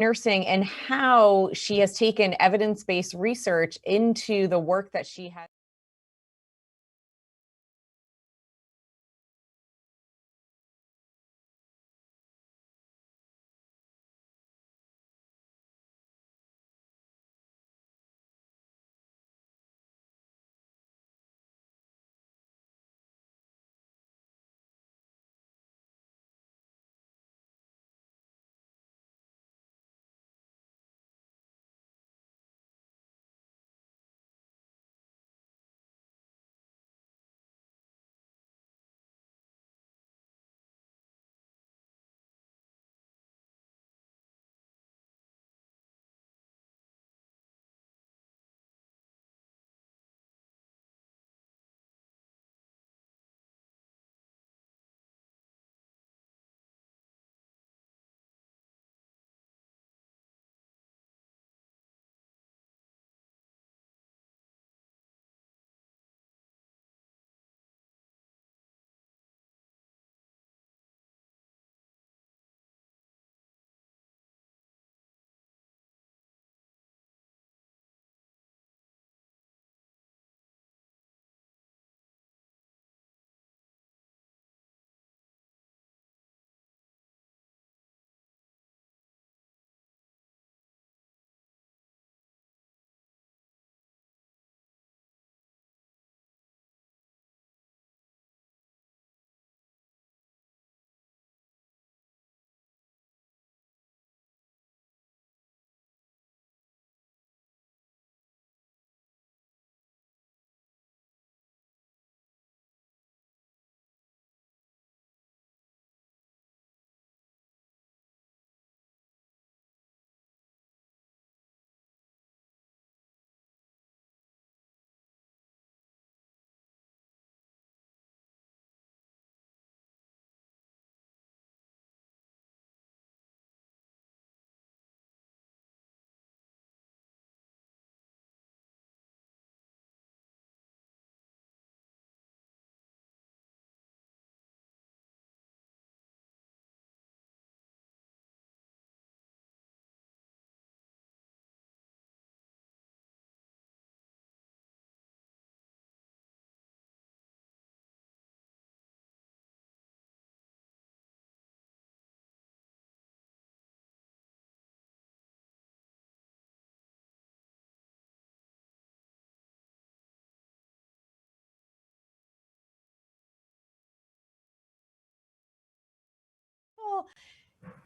nursing and how she has taken evidence-based research into the work that she has.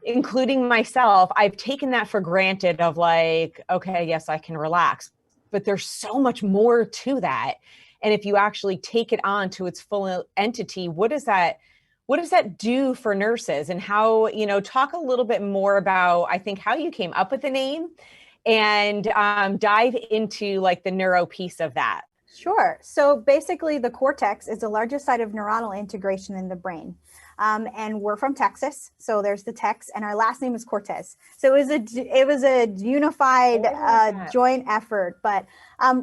Including myself, I've taken that for granted of like, okay, yes, I can relax, but there's so much more to that. And if you actually take it on to its full entity, what does that do for nurses? And how, talk a little bit more about, I think, how you came up with the name, and dive into like the neuro piece of that. Sure. So basically the cortex is the largest site of neuronal integration in the brain. And we're from Texas, so there's the Tex, and our last name is Cortez. So it was a unified joint effort. But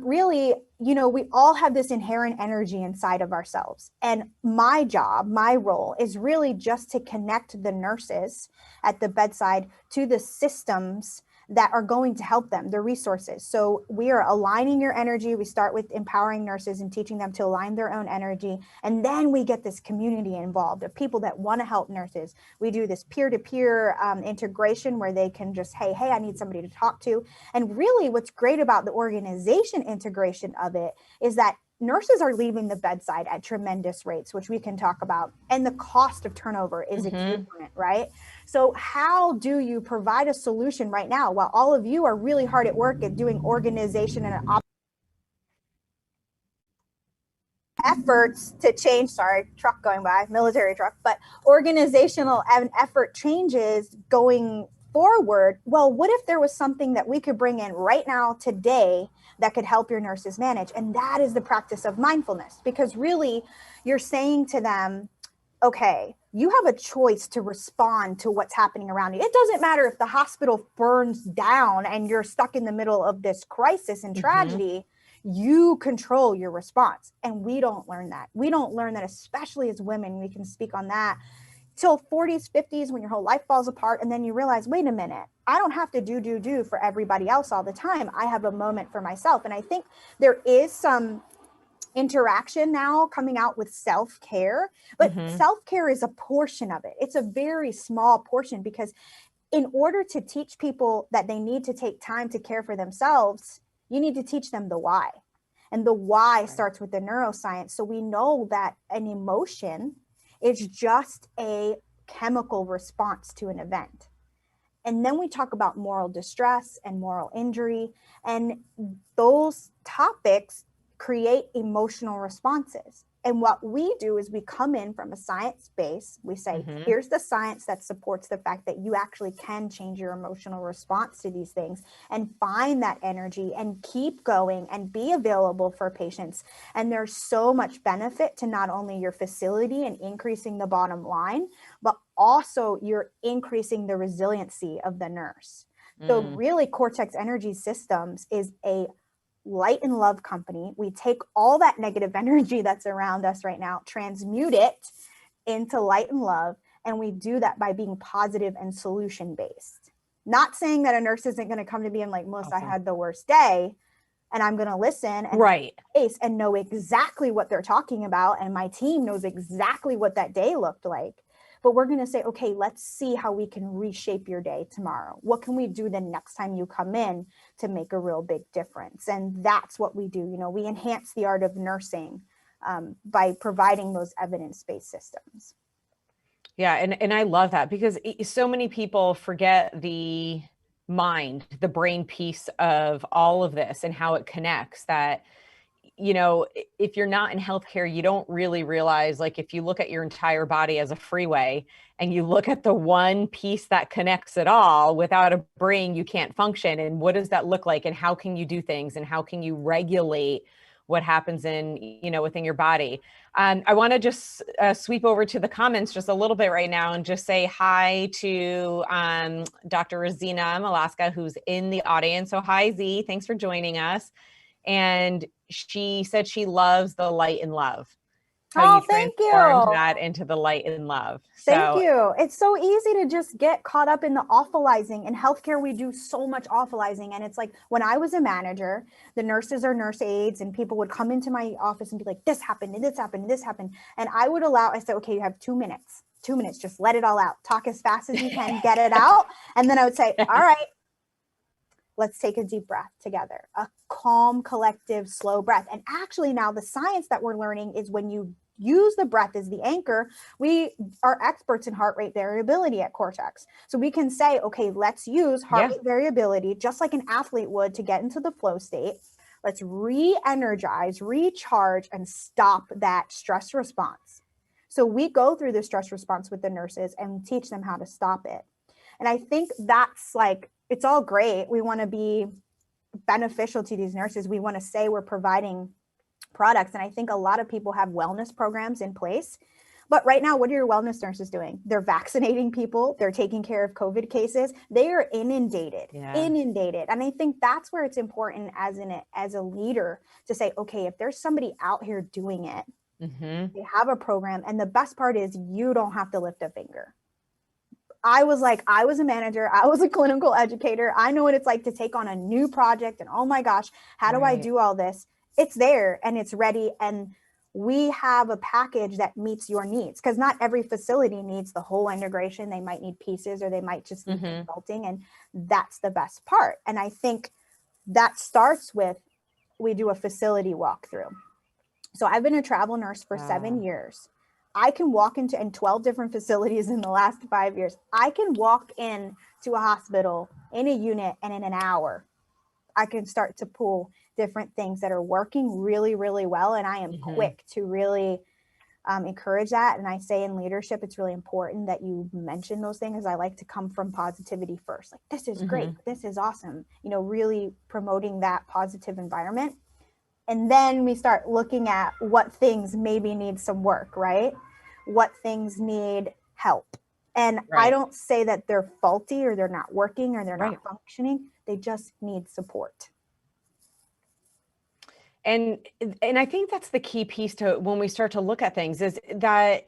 really, we all have this inherent energy inside of ourselves. And my job, my role is really just to connect the nurses at the bedside to the systems that are going to help them, the resources. So we are aligning your energy. We start with empowering nurses and teaching them to align their own energy. And then we get this community involved of people that want to help nurses. We do this peer-to-peer integration where they can just, hey, I need somebody to talk to. And really what's great about the organization integration of it is that nurses are leaving the bedside at tremendous rates, which we can talk about. And the cost of turnover is exorbitant, right? So how do you provide a solution right now while all of you are really hard at work at doing organization and efforts to change, truck going by, military truck, but organizational and effort changes going forward? Well, what if there was something that we could bring in right now today that could help your nurses manage? And that is the practice of mindfulness, because really you're saying to them, okay, you have a choice to respond to what's happening around you. It doesn't matter if the hospital burns down and you're stuck in the middle of this crisis and tragedy. You control your response. And we don't learn that. We don't learn that, especially as women. We can speak on that. till 40s, 50s, when your whole life falls apart. And then you realize, wait a minute, I don't have to do for everybody else all the time. I have a moment for myself. And I think there is some interaction now coming out with self-care, but self-care is a portion of it. It's a very small portion, because in order to teach people that they need to take time to care for themselves, you need to teach them the why. And the why starts with the neuroscience. So we know that an emotion is just a chemical response to an event. And then we talk about moral distress and moral injury, and those topics create emotional responses. And what we do is we come in from a science base. We say, here's the science that supports the fact that you actually can change your emotional response to these things, and find that energy and keep going and be available for patients. And there's so much benefit to not only your facility and increasing the bottom line, but also you're increasing the resiliency of the nurse. So really, Cortex Energy Systems is a light and love company. We take all that negative energy that's around us right now, transmute it into light and love. And we do that by being positive and solution based. Not saying that a nurse isn't going to come to me and like, Melissa, I had the worst day, and I'm going to listen and know exactly what they're talking about. And my team knows exactly what that day looked like. But we're going to say, okay, let's see how we can reshape your day tomorrow. What can we do the next time you come in to make a real big difference? And that's what we do. You know, we enhance the art of nursing by providing those evidence-based systems. Yeah. And I love that, because so many people forget the mind, the brain piece of all of this and how it connects. That, you know, if you're not in healthcare, you don't really realize, like, if you look at your entire body as a freeway and you look at the one piece that connects it all, without a brain, you can't function. And what does that look like? And how can you do things? And how can you regulate what happens in, you know, within your body? I want to just sweep over to the comments just a little bit right now and just say hi to Dr. Rosina Malaska, who's in the audience. So hi, Z, thanks for joining us. And she said she loves the light and love. How you transformed that into the light and love. Thank you. It's so easy to just get caught up in the awfulizing. In healthcare, we do so much awfulizing. And it's like, when I was a manager, the nurses are nurse aides, and people would come into my office and be like, this happened, and this happened, and this happened. And I said, okay, you have 2 minutes, just let it all out. Talk as fast as you can, get it out. And then I would say, all right, let's take a deep breath together, a calm, collective, slow breath. And actually now the science that we're learning is when you use the breath as the anchor, we are experts in heart rate variability at Cortex. So we can say, okay, let's use heart rate variability, just like an athlete would, to get into the flow state. Let's re-energize, recharge, and stop that stress response. So we go through the stress response with the nurses and teach them how to stop it. And I think that's like, it's all great. We want to be beneficial to these nurses. We want to say we're providing products. And I think a lot of people have wellness programs in place. But right now, what are your wellness nurses doing? They're vaccinating people. They're taking care of COVID cases. They are inundated. And I think that's where it's important as a leader to say, okay, if there's somebody out here doing it, they have a program. And the best part is you don't have to lift a finger. I was a manager. I was a clinical educator. I know what it's like to take on a new project. And oh my gosh, how do I do all this? It's there and it's ready. And we have a package that meets your needs, because not every facility needs the whole integration. They might need pieces, or they might just need consulting. And that's the best part. And I think that starts with, we do a facility walkthrough. So I've been a travel nurse for 7 years. I can walk into 12 different facilities in the last 5 years. I can walk in to a hospital in a unit, and in an hour, I can start to pull different things that are working really, really well. And I am quick to really encourage that. And I say in leadership, it's really important that you mention those things. I like to come from positivity first. Like, this is great. This is awesome. You know, really promoting that positive environment. And then we start looking at what things maybe need some work, right? What things need help. And I don't say that they're faulty or they're not working or they're not functioning. They just need support. And I think that's the key piece to when we start to look at things, is that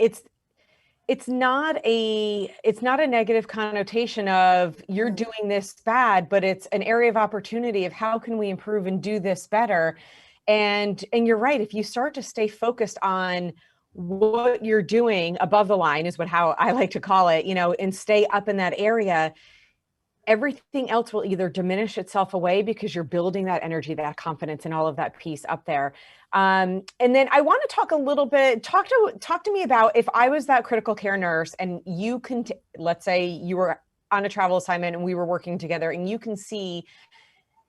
it's not a negative connotation of you're doing this bad, but it's an area of opportunity of how can we improve and do this better. And you're right, if you start to stay focused on what you're doing above the line is how I like to call it, and stay up in that area, everything else will either diminish itself away because you're building that energy, that confidence, and all of that piece up there. And then I want to talk a little bit, talk to me about if I was that critical care nurse and you can, let's say you were on a travel assignment and we were working together and you can see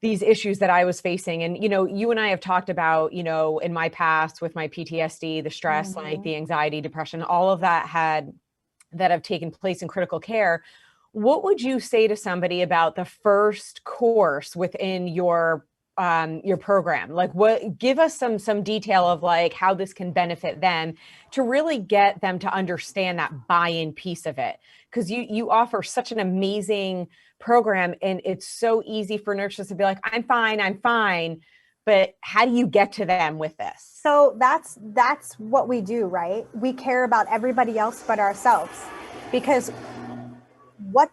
these issues that I was facing. And, you and I have talked about, in my past with my PTSD, the stress, like the anxiety, depression, all of that have taken place in critical care. What would you say to somebody about the first course within your program? Like, give us some detail of like how this can benefit them to really get them to understand that buy-in piece of it. Because you offer such an amazing program, and it's so easy for nurses to be like, I'm fine. But how do you get to them with this? So that's what we do, right? We care about everybody else but ourselves, because we'll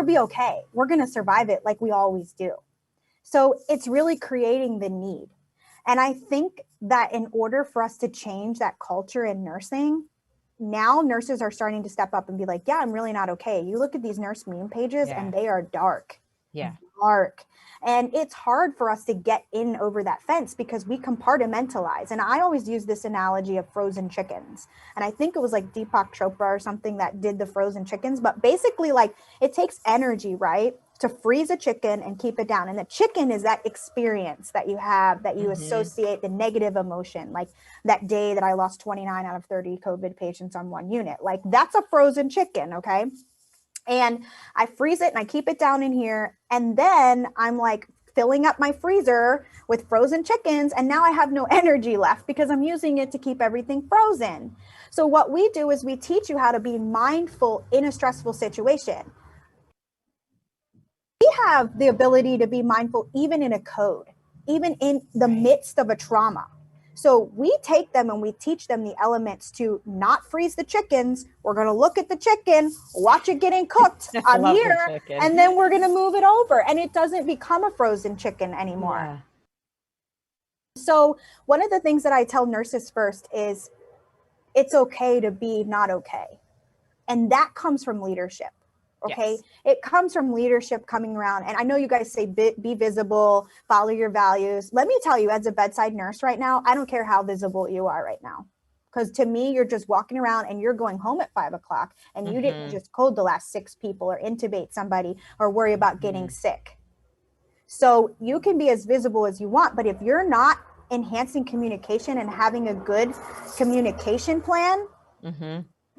be okay. We're going to survive it like we always do. So it's really creating the need. And I think that in order for us to change that culture in nursing, now nurses are starting to step up and be like, yeah, I'm really not okay. You look at these nurse meme pages and they are dark. Yeah. Dark. And it's hard for us to get in over that fence because we compartmentalize. And I always use this analogy of frozen chickens. And I think it was like Deepak Chopra or something that did the frozen chickens. But basically, like, it takes energy, right, to freeze a chicken and keep it down. And the chicken is that experience that you have, that you associate the negative emotion, like that day that I lost 29 out of 30 COVID patients on one unit. Like, that's a frozen chicken, okay? And I freeze it and I keep it down in here. And then I'm like filling up my freezer with frozen chickens. And now I have no energy left because I'm using it to keep everything frozen. So what we do is we teach you how to be mindful in a stressful situation. We have the ability to be mindful even in a code, even in the midst of a trauma. So we take them and we teach them the elements to not freeze the chickens. We're going to look at the chicken, watch it getting cooked on here, and then we're going to move it over. And it doesn't become a frozen chicken anymore. Yeah. So one of the things that I tell nurses first is it's okay to be not okay. And that comes from leadership. Okay. Yes. It comes from leadership coming around. And I know you guys say be visible, follow your values. Let me tell you, as a bedside nurse right now, I don't care how visible you are right now. Because to me, you're just walking around and you're going home at 5 o'clock and you didn't just code the last 6 people or intubate somebody or worry about getting sick. So you can be as visible as you want, but if you're not enhancing communication and having a good communication plan,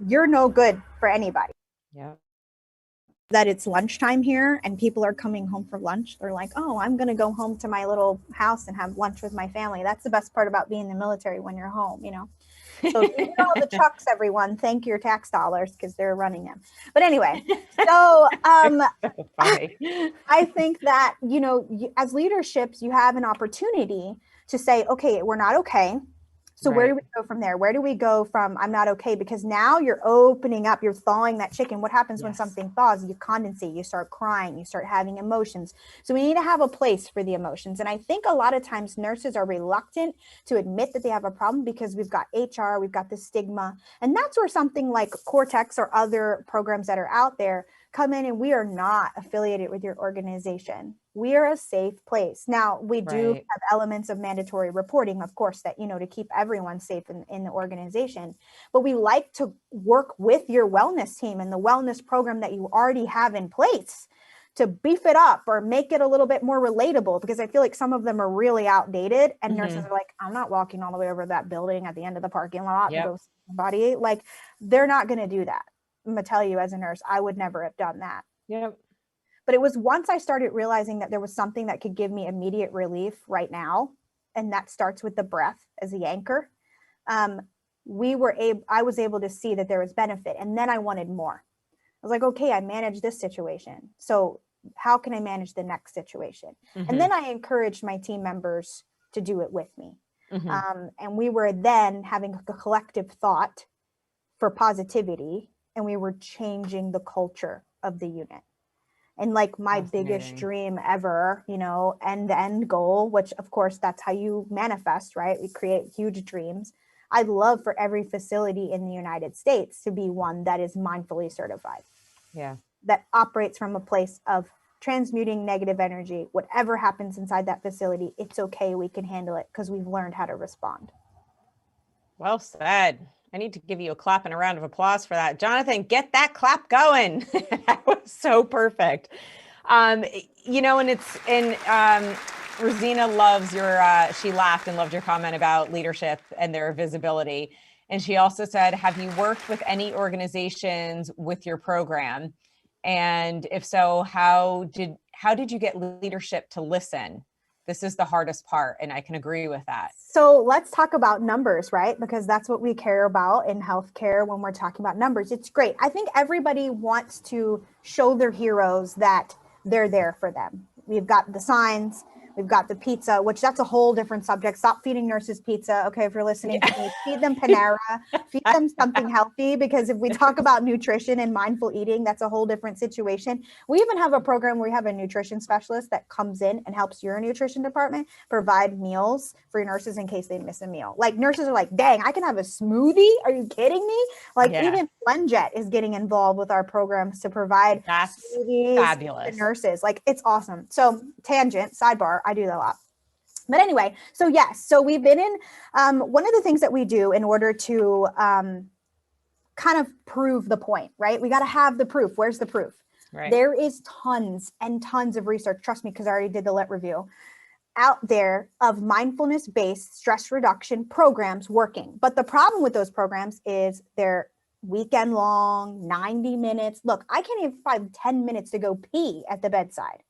you're no good for anybody. Yeah. That it's lunchtime here and people are coming home for lunch. They're like, oh, I'm going to go home to my little house and have lunch with my family. That's the best part about being in the military when you're home, So if you get all the trucks, everyone, thank your tax dollars because they're running them. But anyway, so I think that, as leaderships, you have an opportunity to say, okay, we're not okay. So where do we go from there? Where do we go from I'm not okay? Because now you're opening up, you're thawing that chicken. What happens when something thaws? You condensate, you start crying, you start having emotions. So we need to have a place for the emotions. And I think a lot of times nurses are reluctant to admit that they have a problem because we've got HR, we've got the stigma. And that's where something like Cortex or other programs that are out there come in, and we are not affiliated with your organization. We are a safe place. Now, we do have elements of mandatory reporting, of course, that, to keep everyone safe in the organization. But we like to work with your wellness team and the wellness program that you already have in place to beef it up or make it a little bit more relatable, because I feel like some of them are really outdated and nurses are like, I'm not walking all the way over that building at the end of the parking lot to go see somebody. Like, they're not going to do that. I'm going to tell you, as a nurse, I would never have done that. Yep. But it was once I started realizing that there was something that could give me immediate relief right now, and that starts with the breath as the anchor. I was able to see that there was benefit, and then I wanted more. I was like, okay, I managed this situation. So how can I manage the next situation? And then I encouraged my team members to do it with me. And we were then having a collective thought for positivity, and we were changing the culture of the unit. And like my biggest dream ever, you know, and the end goal, which of course that's how you manifest, right? We create huge dreams. I'd love for every facility in the United States to be one that is mindfully certified. Yeah. That operates from a place of transmuting negative energy. Whatever happens inside that facility, it's okay. We can handle it because we've learned how to respond. Well said. I need to give you a clap and a round of applause for that. Jonathan, get that clap going. That was so perfect. You know, Rosina loves your, she laughed and loved your comment about leadership and their visibility. And she also said, have you worked with any organizations with your program? And if so, how did you get leadership to listen? This is the hardest part, and I can agree with that. So let's talk about numbers, right? Because that's what we care about in healthcare when we're talking about numbers. It's great. I think everybody wants to show their heroes that they're there for them. We've got the signs, we've got the pizza, which that's a whole different subject. Stop feeding nurses pizza. Okay, if you're listening to me, feed them Panera, feed them something healthy, because if we talk about nutrition and mindful eating, that's a whole different situation. We even have a program where we have a nutrition specialist that comes in and helps your nutrition department provide meals for your nurses in case they miss a meal. Like nurses are like, dang, I can have a smoothie? Are you kidding me? Like even Lenjet is getting involved with our programs to provide smoothies fabulous. to nurses. Like it's awesome. So tangent, sidebar, I do that a lot. But anyway, so yes, so we've been in, one of the things that we do in order to kind of prove the point, right? We got to have the proof. Where's the proof? Right. There is tons and tons of research, trust me, because I already did the LIT review, out there of mindfulness-based stress reduction programs working. But the problem with those programs is they're weekend long, 90 minutes. Look, I can't even find 10 minutes to go pee at the bedside.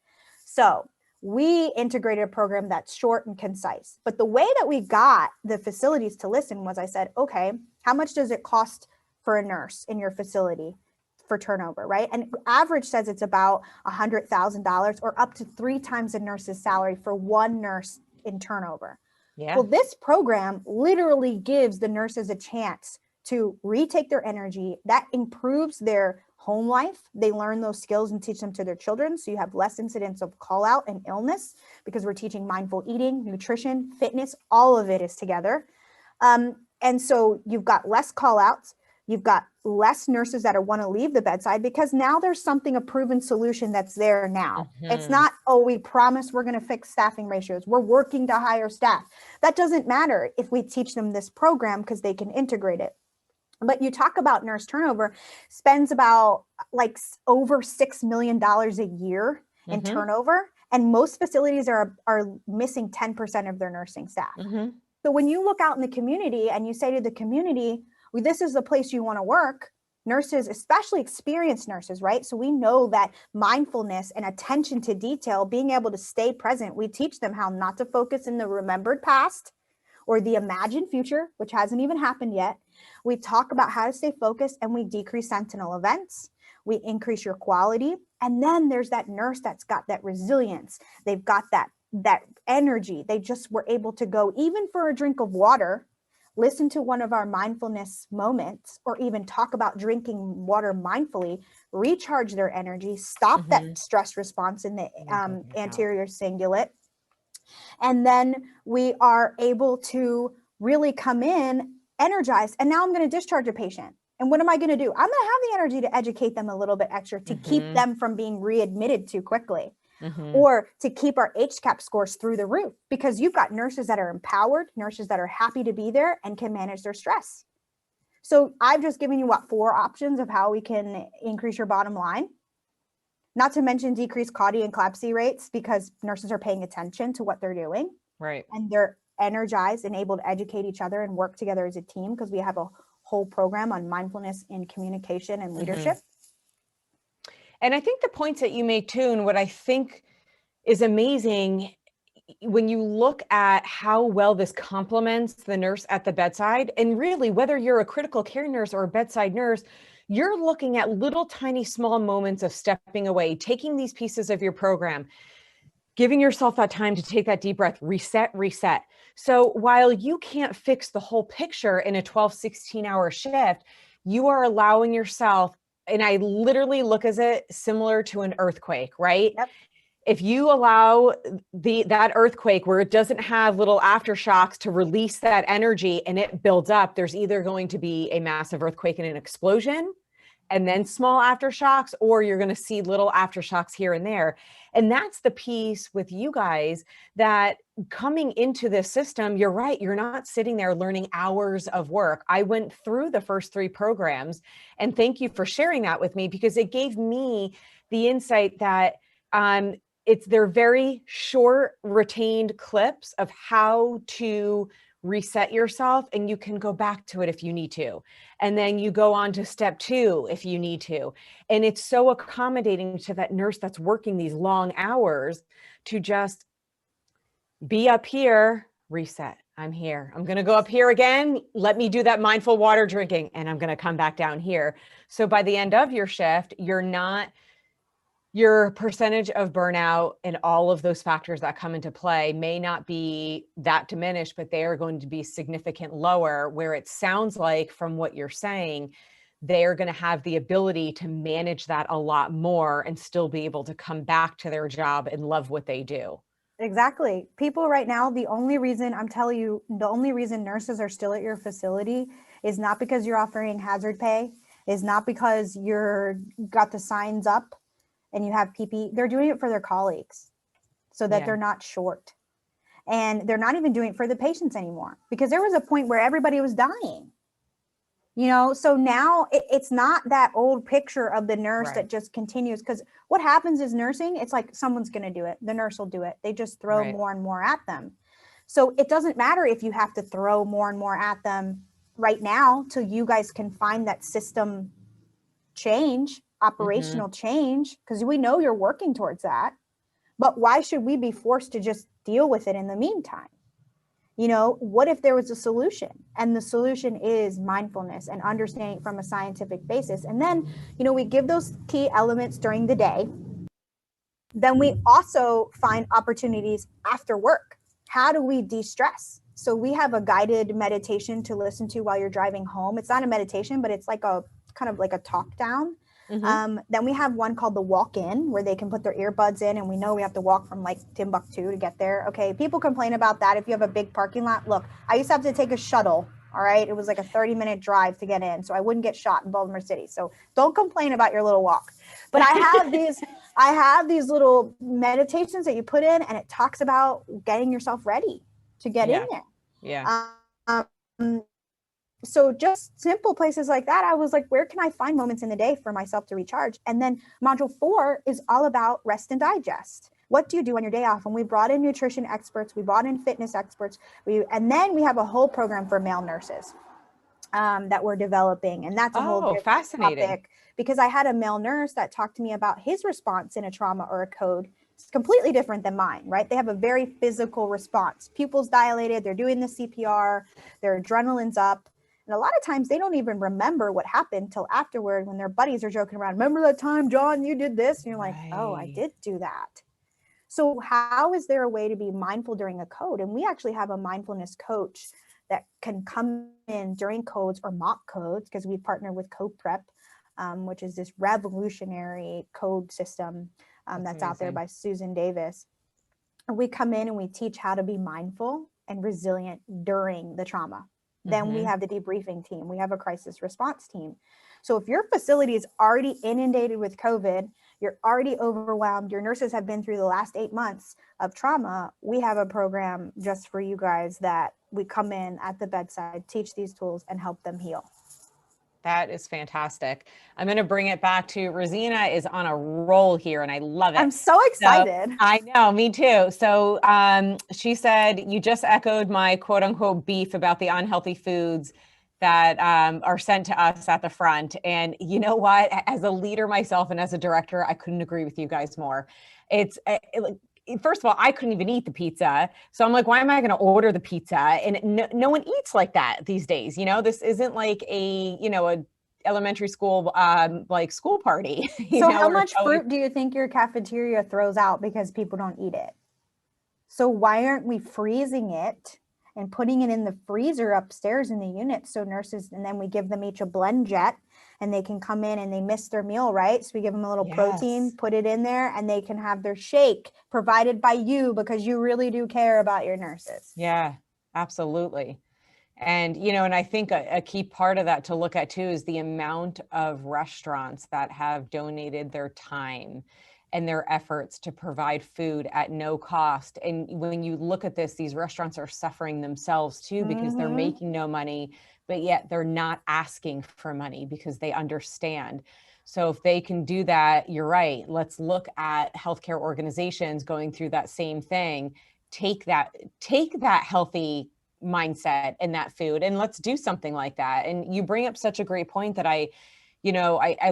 So we integrated a program that's short and concise. But the way that we got the facilities to listen was I said, okay, how much does it cost for a nurse in your facility for turnover, right? And average says it's about $100,000 or up to 3 times a nurse's salary for one nurse in turnover. Yeah. Well, this program literally gives the nurses a chance to retake their energy. That improves their home life. They learn those skills and teach them to their children. So you have less incidence of call out and illness because we're teaching mindful eating, nutrition, fitness, all of it is together. And so you've got less call outs. You've got less nurses that want to leave the bedside because now there's something, a proven solution that's there now. Mm-hmm. It's not, oh, we promise we're going to fix staffing ratios. We're working to hire staff. That doesn't matter if we teach them this program because they can integrate it. But you talk about nurse turnover, spends about like over $6 million a year in mm-hmm. turnover. And most facilities are missing 10% of their nursing staff. Mm-hmm. So when you look out in the community and you say to the community, well, this is the place you want to work, nurses, especially experienced nurses, right? So we know that mindfulness and attention to detail, being able to stay present, we teach them how not to focus in the remembered past or the imagined future, which hasn't even happened yet. We talk about how to stay focused and we decrease sentinel events. We increase your quality. And then there's that nurse that's got that resilience. They've got that energy. They just were able to go even for a drink of water, listen to one of our mindfulness moments, or even talk about drinking water mindfully, recharge their energy, stop mm-hmm. that stress response in the anterior cingulate. And then we are able to really come in energized. And now I'm going to discharge a patient. And what am I going to do? I'm going to have the energy to educate them a little bit extra to mm-hmm. keep them from being readmitted too quickly. Mm-hmm. Or to keep our HCAP scores through the roof, because you've got nurses that are empowered, nurses that are happy to be there and can manage their stress. So I've just given you 4 options of how we can increase your bottom line. Not to mention decrease CAUTI and CLABSI rates because nurses are paying attention to what they're doing. Right. And they're energized and able to educate each other and work together as a team because we have a whole program on mindfulness in communication and leadership. Mm-hmm. And I think the points that you made too, and what I think is amazing when you look at how well this complements the nurse at the bedside, and really whether you're a critical care nurse or a bedside nurse, you're looking at little tiny small moments of stepping away, taking these pieces of your program, giving yourself that time to take that deep breath, reset. So while you can't fix the whole picture in a 12, 16-hour shift, you are allowing yourself, and I literally look at it similar to an earthquake, right? Yep. If you allow that earthquake where it doesn't have little aftershocks to release that energy and it builds up, there's either going to be a massive earthquake and an explosion and then small aftershocks, or you're going to see little aftershocks here and there. And that's the piece with you guys, that coming into this system, you're right, you're not sitting there learning hours of work. I went through the first 3 programs, and thank you for sharing that with me, because it gave me the insight that they're very short retained clips of how to reset yourself, and you can go back to it if you need to. And then you go on to step 2 if you need to. And it's so accommodating to that nurse that's working these long hours to just be up here, reset. I'm here. I'm going to go up here again. Let me do that mindful water drinking, and I'm going to come back down here. So by the end of your shift, your percentage of burnout and all of those factors that come into play may not be that diminished, but they are going to be significant lower, where it sounds like from what you're saying, they're going to have the ability to manage that a lot more and still be able to come back to their job and love what they do. Exactly. People right now, the only reason nurses are still at your facility is not because you're offering hazard pay, is not because you're got the signs up and you have PPE. They're doing it for their colleagues so that they're not short. And they're not even doing it for the patients anymore, because there was a point where everybody was dying. So now it's not that old picture of the nurse that just continues, because what happens is nursing, it's like someone's going to do it. The nurse will do it. They just throw more and more at them. So it doesn't matter if you have to throw more and more at them right now till you guys can find that system change, operational change, because we know you're working towards that. But why should we be forced to just deal with it in the meantime? What if there was a solution? And the solution is mindfulness and understanding from a scientific basis. And then, we give those key elements during the day. Then we also find opportunities after work. How do we de-stress? So we have a guided meditation to listen to while you're driving home. It's not a meditation, but it's like a kind of like a talk down. Then we have one called the walk in, where they can put their earbuds in, and we know we have to walk from like Timbuktu to get there. Okay, people complain about that. If you have a big parking lot, look, I used to have to take a shuttle. All right, it was like a 30-minute drive to get in, so I wouldn't get shot in Baltimore City. So don't complain about your little walk. But I have these little meditations that you put in, and it talks about getting yourself ready to get in there. So just simple places like that, I was like, where can I find moments in the day for myself to recharge? And then module 4 is all about rest and digest. What do you do on your day off? And we brought in nutrition experts, we brought in fitness experts, and then we have a whole program for male nurses that we're developing. And that's a whole fascinating topic, because I had a male nurse that talked to me about his response in a trauma or a code. It's completely different than mine, right? They have a very physical response. Pupils dilated, they're doing the CPR, their adrenaline's up. And a lot of times they don't even remember what happened till afterward, when their buddies are joking around. Remember that time, John, you did this? And you're like, oh, I did do that. So how is there a way to be mindful during a code? And we actually have a mindfulness coach that can come in during codes or mock codes, because we partner with Code Prep, which is this revolutionary code system that's out there by Susan Davis. And we come in and we teach how to be mindful and resilient during the trauma. Then we have the debriefing team. We have a crisis response team. So if your facility is already inundated with COVID, you're already overwhelmed, your nurses have been through the last 8 months of trauma, we have a program just for you guys that we come in at the bedside, teach these tools, and help them heal. That is fantastic. I'm going to bring it back to Rosina is on a roll here, and I love it. I'm so excited. So, I know, me too. So she said, you just echoed my quote unquote beef about the unhealthy foods that are sent to us at the front. And you know what, as a leader myself and as a director, I couldn't agree with you guys more. First of all, I couldn't even eat the pizza. So I'm like, why am I going to order the pizza? And no one eats like that these days. This isn't like a elementary school, like school party. So how much fruit do you think your cafeteria throws out because people don't eat it? So why aren't we freezing it and putting it in the freezer upstairs in the unit. So nurses, and then we give them each a blend jet and they can come in and they miss their meal, right? So we give them a little protein, put it in there, and they can have their shake provided by you because you really do care about your nurses. Yeah, absolutely. And, you know, and I think a key part of that to look at too is the amount of restaurants that have donated their time and their efforts to provide food at no cost. And when you look at this, these restaurants are suffering themselves too, because they're making no money, but yet they're not asking for money because they understand. So if they can do that, you're right. Let's look at healthcare organizations going through that same thing. Take that healthy mindset and that food, and let's do something like that. And you bring up such a great point that I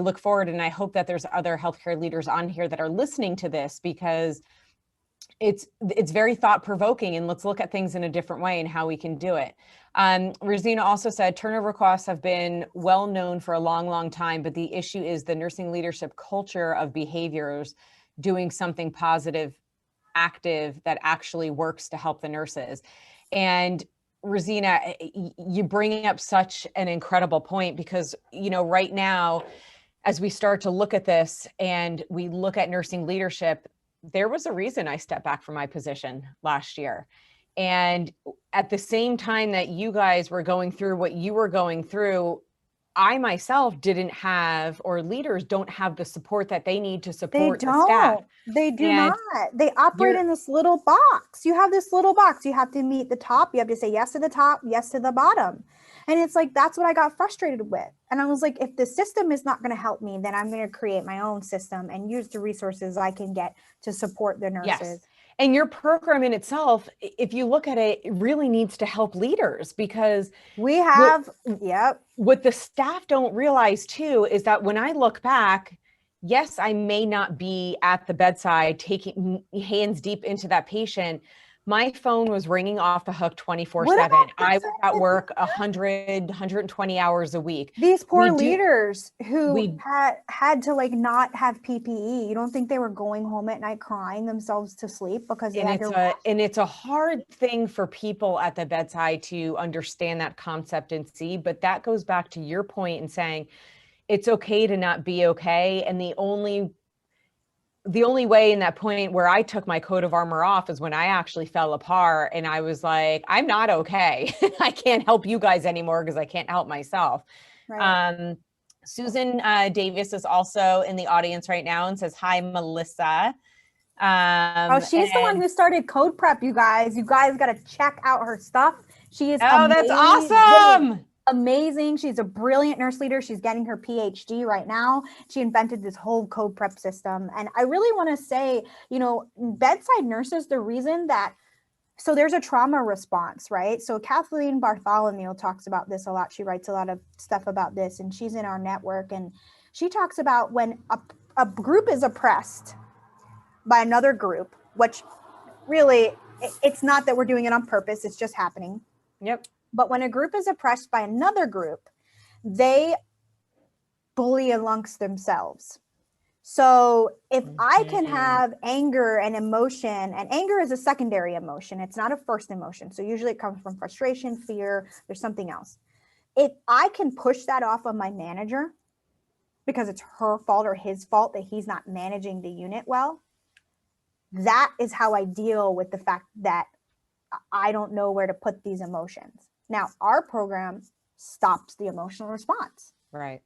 look forward, and I hope that there's other healthcare leaders on here that are listening to this, because it's very thought provoking, and let's look at things in a different way and how we can do it. Rosina also said turnover costs have been well known for a long, long time, but the issue is the nursing leadership culture of behaviors doing something positive, active, that actually works to help the nurses. And Rosina, you bring up such an incredible point, because, you know, right now, as we start to look at this and we look at nursing leadership, there was a reason I stepped back from my position last year. And at the same time that you guys were going through what you were going through, I myself didn't have, or leaders don't have the support that they need to support the staff. They do not. They operate in this little box. You have this little box. You have to meet the top. You have to say yes to the top, yes to the bottom. And it's like, that's what I got frustrated with. And I was like, if the system is not going to help me, then I'm going to create my own system and use the resources I can get to support the nurses. Yes. And your program in itself, if you look at it, it really needs to help leaders, because we have, what the staff don't realize too, is that when I look back, yes, I may not be at the bedside taking hands deep into that patient. My phone was ringing off the hook 24/7. I was at work 120 hours a week. These poor leaders who had to like not have PPE. You don't think they were going home at night crying themselves to sleep because it's a hard thing for people at the bedside to understand that concept and see, but that goes back to your point in saying it's okay to not be okay. And the only way in that point where I took my coat of armor off is when I actually fell apart, and I was like, I'm not okay. I can't help you guys anymore because I can't help myself. Right. Susan Davis is also in the audience right now and says, hi, Melissa. She's the one who started Code Prep, you guys. You guys got to check out her stuff. She is amazing. That's awesome. Amazing. She's a brilliant nurse leader. She's getting her PhD right now. She invented this whole code prep system. And I really want to say, you know, bedside nurses, the reason that, so there's a trauma response, right? So Kathleen Bartholomew talks about this a lot. She writes a lot of stuff about this, and she's in our network. And she talks about when a group is oppressed by another group, which really, it's not that we're doing it on purpose. It's just happening. Yep. But when a group is oppressed by another group, they bully amongst themselves. So if I can have anger and emotion, and anger is a secondary emotion, it's not a first emotion. So usually it comes from frustration, fear, there's something else. If I can push that off on my manager because it's her fault or his fault that he's not managing the unit well, that is how I deal with the fact that I don't know where to put these emotions. Now, our program stops the emotional response. Right.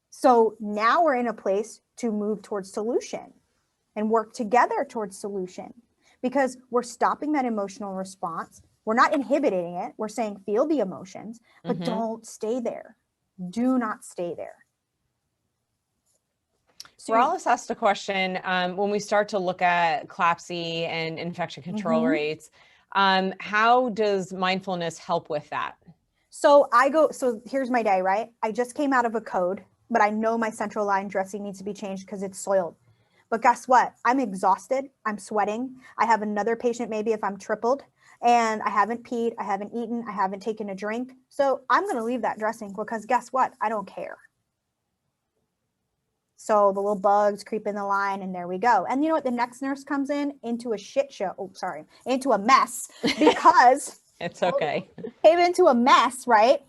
So now we're in a place to move towards solution and work together towards solution, because we're stopping that emotional response. We're not inhibiting it. We're saying feel the emotions, but don't stay there. Do not stay there. So Morales asked a question, when we start to look at CLABSI and infection control rates, how does mindfulness help with that? So here's my day, right? I just came out of a code, but I know my central line dressing needs to be changed because it's soiled. But guess what? I'm exhausted. I'm sweating. I have another patient, maybe if I'm tripled, and I haven't peed, I haven't eaten, I haven't taken a drink. So I'm going to leave that dressing because guess what? I don't care. So the little bugs creep in the line, and there we go. And you know what? The next nurse comes in into a shit show. Oh, sorry. Into a mess because It's okay. Came into a mess, right?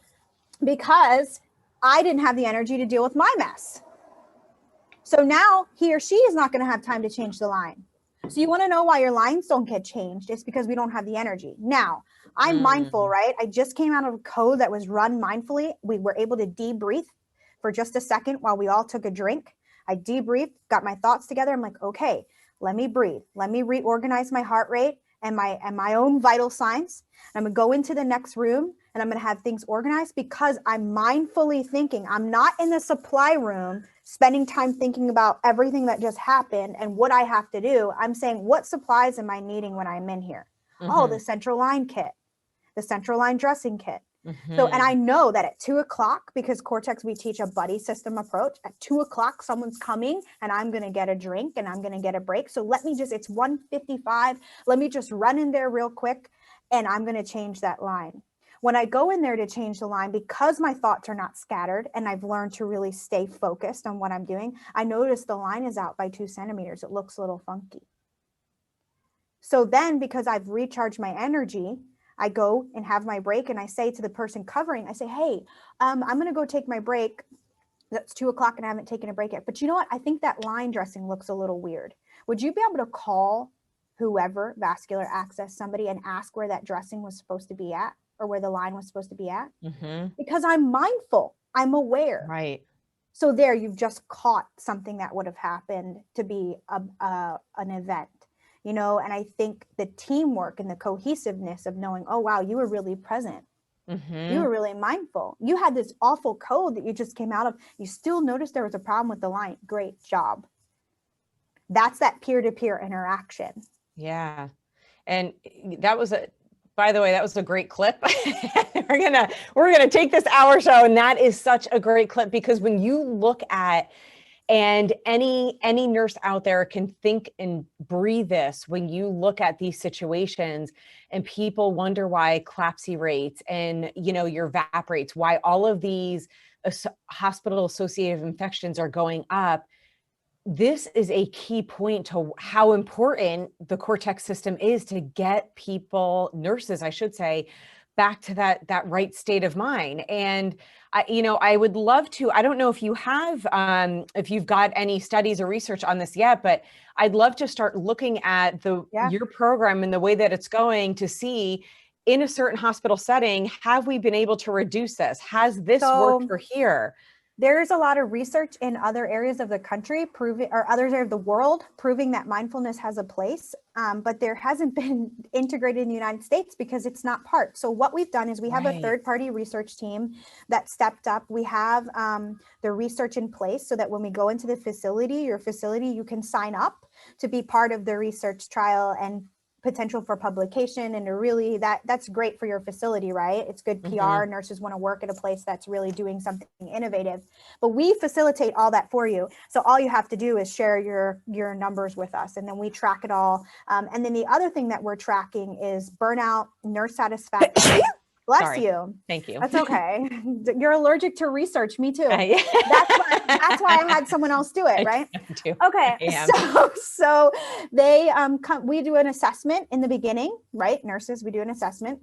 Because I didn't have the energy to deal with my mess. So now he or she is not going to have time to change the line. So you want to know why your lines don't get changed? It's because we don't have the energy. Now, I'm mindful, right? I just came out of a code that was run mindfully. We were able to debrief for just a second while we all took a drink. I debriefed, got my thoughts together. I'm like, okay, let me breathe. Let me reorganize my heart rate and my own vital signs. I'm going to go into the next room and I'm going to have things organized because I'm mindfully thinking. I'm not in the supply room spending time thinking about everything that just happened and what I have to do. I'm saying, what supplies am I needing when I'm in here? Oh, the central line kit, the central line dressing kit. So, and I know that at 2 o'clock, because Cortex, we teach a buddy system approach. At 2 o'clock, someone's coming and I'm going to get a drink and I'm going to get a break. So let me just, it's 1:55. Let me just run in there real quick and I'm going to change that line. When I go in there to change the line, because my thoughts are not scattered and I've learned to really stay focused on what I'm doing, I notice the line is out by 2 centimeters. It looks a little funky. So then, because I've recharged my energy, I go and have my break and I say to the person covering, I say, hey, I'm going to go take my break. That's 2 o'clock and I haven't taken a break yet. But you know what? I think that line dressing looks a little weird. Would you be able to call whoever, vascular access, somebody, and ask where that dressing was supposed to be at or where the line was supposed to be at? Because I'm mindful. I'm aware. Right. So there, you've just caught something that would have happened to be an event. You know, and I think the teamwork and the cohesiveness of knowing, oh, wow, you were really present. You were really mindful. You had this awful code that you just came out of. You still noticed there was a problem with the line. Great job. That's that peer-to-peer interaction. Yeah. And that was by the way, that was a great clip. we're gonna take this hour show, and that is such a great clip because when you look at, and any nurse out there can think and breathe this when you look at these situations and people wonder why CLABSI rates and, you know, your VAP rates, why all of these hospital associated infections are going up. This is a key point to how important the Cortex system is to get people, nurses, I should say, back to that right state of mind. And I would love to, I don't know if you have, if you've got any studies or research on this yet, but I'd love to start looking at your program and the way that it's going to see in a certain hospital setting, have we been able to reduce this? Has this worked for here? There's a lot of research in other areas of the country proving, or other areas of the world, proving that mindfulness has a place, but there hasn't been integrated in the United States because it's not part. So what we've done is we have a third-party research team that stepped up. We have the research in place so that when we go into the facility, your facility, you can sign up to be part of the research trial and potential for publication, and to really that's great for your facility, right? It's good PR. Nurses want to work at a place that's really doing something innovative, but we facilitate all that for you. So all you have to do is share your numbers with us, and then we track it all. And then the other thing that we're tracking is burnout, nurse satisfaction. Bless you. Thank you. That's okay. You're allergic to research. Me too. Yeah. That's why I had someone else do it, right? Okay. So they we do an assessment in the beginning, right? Nurses, we do an assessment.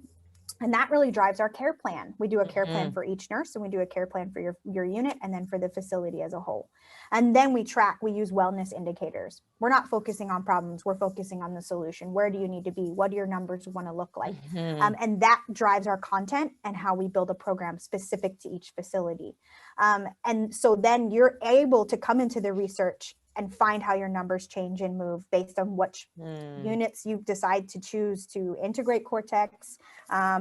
And that really drives our care plan. We do a care plan for each nurse, and we do a care plan for your unit, and then for the facility as a whole. And then we use wellness indicators. We're not focusing on problems. We're focusing on the solution. Where do you need to be? What do your numbers want to look like? And that drives our content and how we build a program specific to each facility. And so then you're able to come into the research and find how your numbers change and move based on which units you decide to choose to integrate Cortex,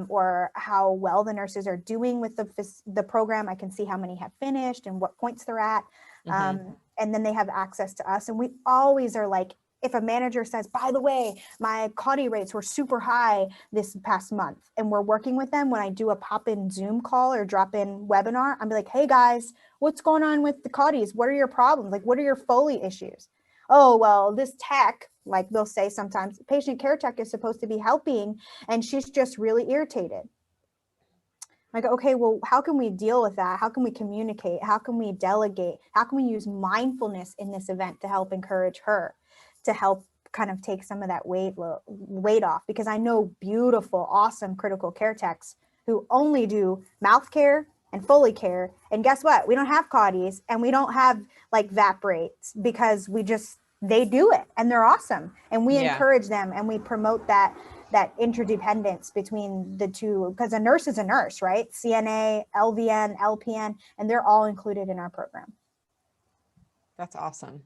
or how well the nurses are doing with the program. I can see how many have finished and what points they're at. And then they have access to us. And we always are like, if a manager says, by the way, my CAUTI rates were super high this past month, and we're working with them, when I do a pop-in Zoom call or drop-in webinar, I'm like, hey guys, what's going on with the CAUTIs? What are your problems? Like, what are your Foley issues? Oh, well, this tech, like they'll say sometimes, patient care tech is supposed to be helping, and she's just really irritated. Like, okay, well, how can we deal with that? How can we communicate? How can we delegate? How can we use mindfulness in this event to help encourage her, to help kind of take some of that weight off, because I know beautiful, awesome critical care techs who only do mouth care and Foley care. And guess what? We don't have Caudies and we don't have like VAP rates, because they do it and they're awesome. And we encourage them and we promote that interdependence between the two, because a nurse is a nurse, right? CNA, LVN, LPN, and they're all included in our program. That's awesome.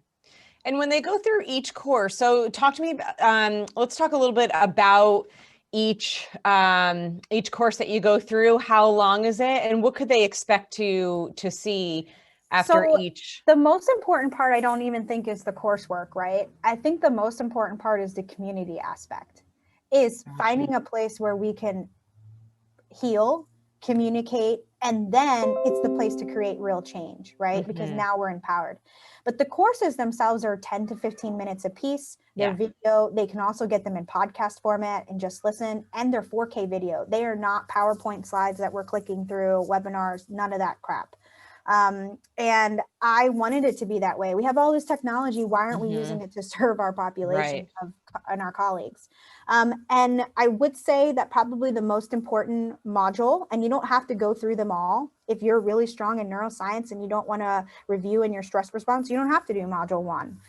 And when they go through each course, so talk to me about, let's talk a little bit about each course that you go through. How long is it, and what could they expect to see after each? The most important part, I don't even think, is the coursework, right? I think the most important part is the community aspect, is finding a place where we can heal, communicate, and then it's the place to create real change, right? Because now we're empowered. But the courses themselves are 10 to 15 minutes a piece. They're video. They can also get them in podcast format and just listen, and they're 4K video. They are not PowerPoint slides that we're clicking through, webinars, none of that crap. And I wanted it to be that way. We have all this technology. Why aren't we using it to serve our population and our colleagues? And I would say that probably the most important module, and you don't have to go through them all. If you're really strong in neuroscience and you don't want to review in your stress response, you don't have to do module 1.